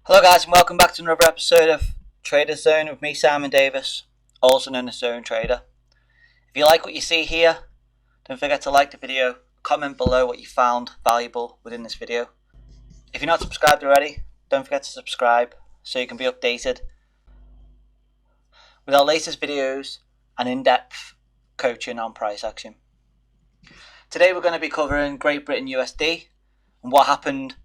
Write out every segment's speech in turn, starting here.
Hello guys and welcome back to another episode of Trader Zone with me, Simon Davis, also known as Zone Trader. If you like what you see here, don't forget to like the video, comment below what you found valuable within this video. If you're not subscribed already, don't forget to subscribe so you can be updated with our latest videos and in-depth coaching on price action. Today we're going to be covering Great Britain USD and what happened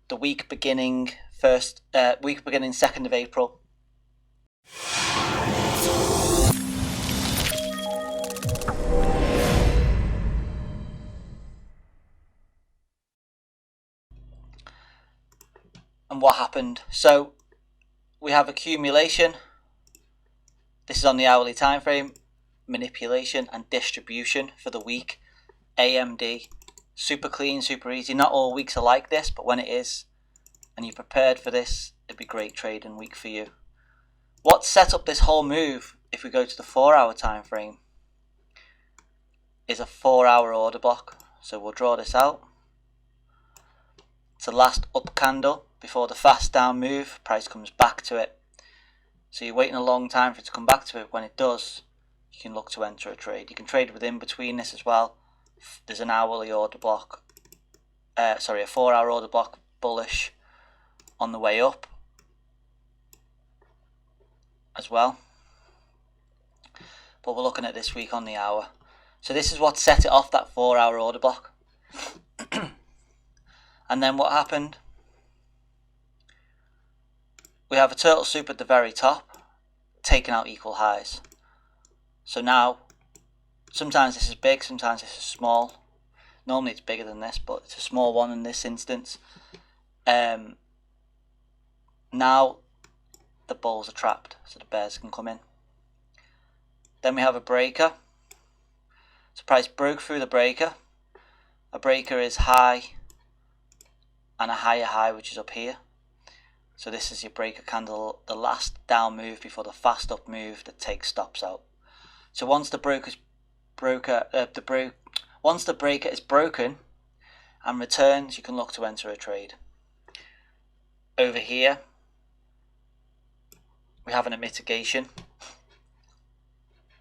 the week beginning 2nd of April. And what happened? So we have accumulation. This is on the hourly time frame, manipulation and distribution for the week. AMD, super clean, super easy. Not all weeks are like this, but when it is and you're prepared for this, it'd be great trading week for you. What set up this whole move, if we go to the 4-hour time frame, is a 4-hour order block. So we'll draw this out. It's the last up candle before the fast down move. Price comes back to it. So you're waiting a long time for it to come back to it. When it does, you can look to enter a trade. You can trade within between this as well. There's an hourly order block, a 4-hour order block bullish on the way up as well. But we're looking at this week on the hour. So this is what set it off, that 4-hour order block. And then what happened? We have a turtle soup at the very top, taking out equal highs. So now, sometimes this is big, sometimes this is small. Normally it's bigger than this, but it's a small one in this instance. Now the bulls are trapped, so the bears can come in. Then we have a breaker. So price broke through the breaker. A breaker is high and a higher high, which is up here. So this is your breaker candle, the last down move before the fast up move that takes stops out. So once the breaker is broken and returns, you can look to enter a trade. Over here we have a mitigation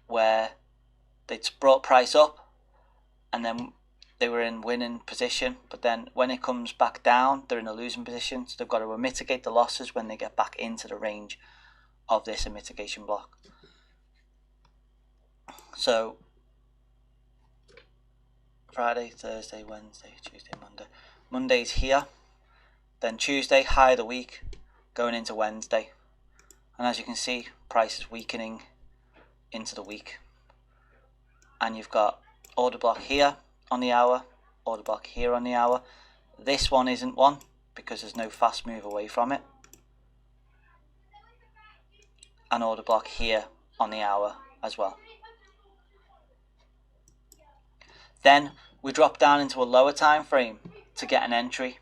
where they brought price up and then they were in winning position, but then when it comes back down they're in a losing position, so they've got to mitigate the losses when they get back into the range of this mitigation block. So Friday, Thursday, Wednesday, Tuesday, Monday. Monday's here, then Tuesday, high of the week, going into Wednesday. And as you can see, price is weakening into the week. And you've got order block here on the hour, order block here on the hour. This one isn't one because there's no fast move away from it. An order block here on the hour as well. Then we drop down into a lower time frame to get an entry.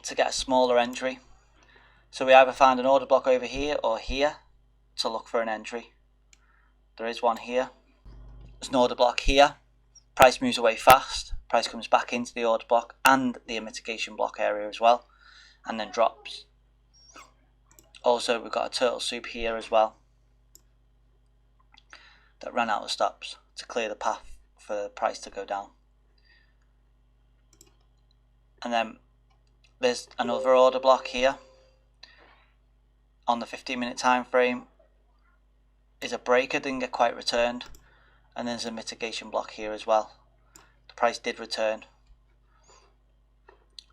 To get a smaller entry. So we either find an order block over here or here to look for an entry. There is one here. There's an order block here. Price moves away fast. Price comes back into the order block and the mitigation block area as well, and then drops. Also we've got a turtle soup here as well that ran out of stops to clear the path for the price to go down. And then there's another order block here on the 15-minute time frame. Is a breaker, didn't get quite returned, and there's a mitigation block here as well. The price did return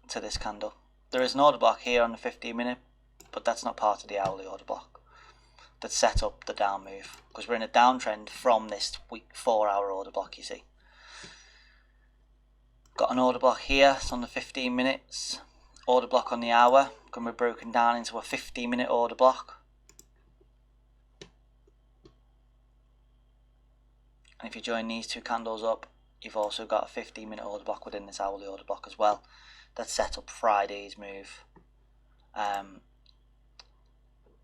to this candle. There is an order block here on the 15-minute, but that's not part of the hourly order block that set up the down move, because we're in a downtrend from this week 4-hour order block. You see, got an order block here. It's on the 15 minutes. Order block on the hour can be broken down into a 15-minute order block. And if you join these two candles up, you've also got a 15-minute order block within this hourly order block as well. That's set up Friday's move.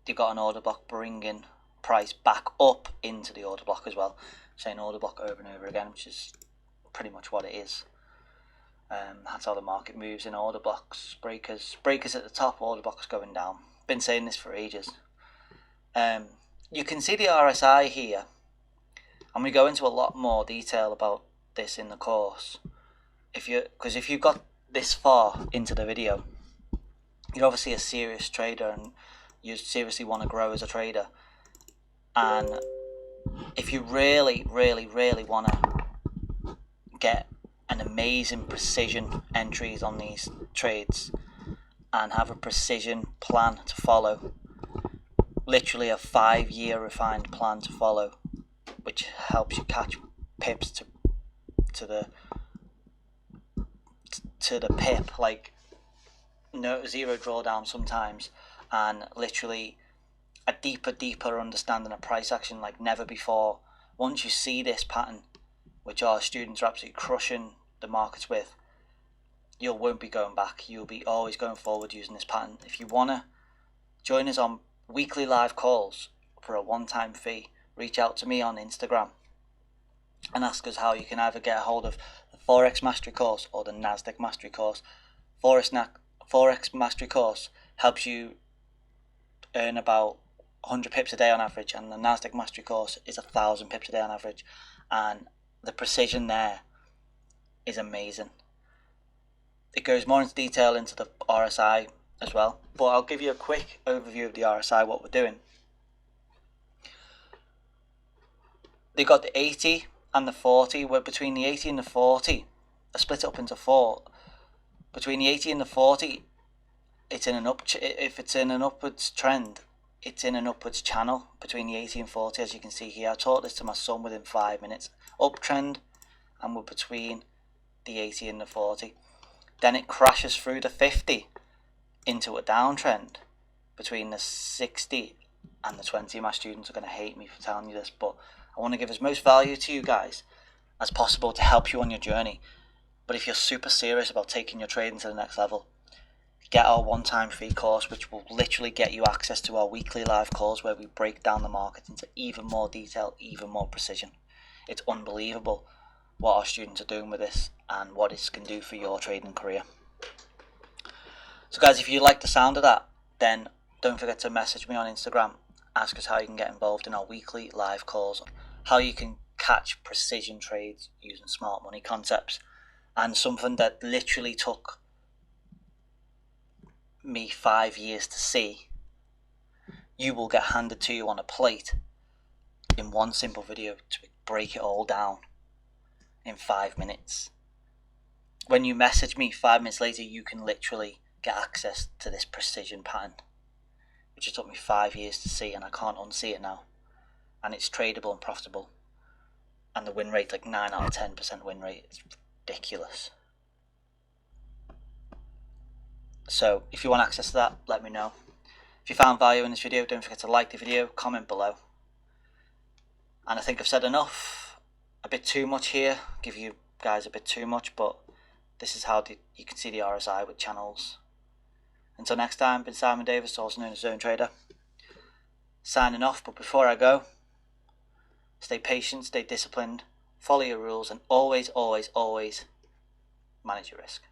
You've got an order block bringing price back up into the order block as well. Saying order block over and over again, which is pretty much what it is. That's how the market moves in order blocks. Breakers at the top, order blocks going down. Been saying this for ages. You can see the RSI here, and we go into a lot more detail about this in the course. Because if you got this far into the video, you're obviously a serious trader and you seriously want to grow as a trader. And if you really, really, really want to get an amazing precision entries on these trades and have a precision plan to follow, literally a 5-year refined plan to follow, which helps you catch pips to the pip, like no zero drawdown sometimes, and literally a deeper understanding of price action like never before. Once you see this pattern, which our students are absolutely crushing the markets with, you won't be going back. You'll be always going forward using this pattern. If you want to join us on weekly live calls for a one-time fee, reach out to me on Instagram and ask us how you can either get a hold of the Forex Mastery course or the Nasdaq Mastery course. Forex Mastery course helps you earn about 100 pips a day on average, and the Nasdaq Mastery course is 1,000 pips a day on average, and the precision there is amazing. It goes more into detail into the RSI as well, but I'll give you a quick overview of the RSI, what we're doing. They've got the 80 and the 40. We're between the 80 and the 40. I split it up into 4. Between the 80 and the 40, it's in an if it's in an upwards trend, it's in an upwards channel between the 80 and 40, as you can see here. I taught this to my son within 5 minutes. Uptrend, and we're between the 80 and the 40. Then it crashes through the 50 into a downtrend between the 60 and the 20. My students are going to hate me for telling you this, but I want to give as most value to you guys as possible to help you on your journey. But if you're super serious about taking your trading to the next level, get our one-time free course, which will literally get you access to our weekly live calls where we break down the market into even more detail, even more precision. It's unbelievable what our students are doing with this and what it can do for your trading career. So guys, if you like the sound of that, then don't forget to message me on Instagram. Ask us how you can get involved in our weekly live calls, how you can catch precision trades using smart money concepts, and something that literally took me 5 years to see, you will get handed to you on a plate in one simple video to break it all down in 5 minutes. When you message me 5 minutes later, you can literally get access to this precision pattern, which it took me 5 years to see, and I can't unsee it now. And it's tradable and profitable, and the win rate, like 9 out of 10% win rate. It's ridiculous. So if you want access to that, let me know. If you found value in this video, don't forget to like the video, comment below. And I think I've said enough. A bit too much here, give you guys a bit too much, but this is how you can see the RSI with channels. Until next time, been Simon Davis, also known as Zone Trader, signing off. But before I go, stay patient, stay disciplined, follow your rules, and always, always, always manage your risk.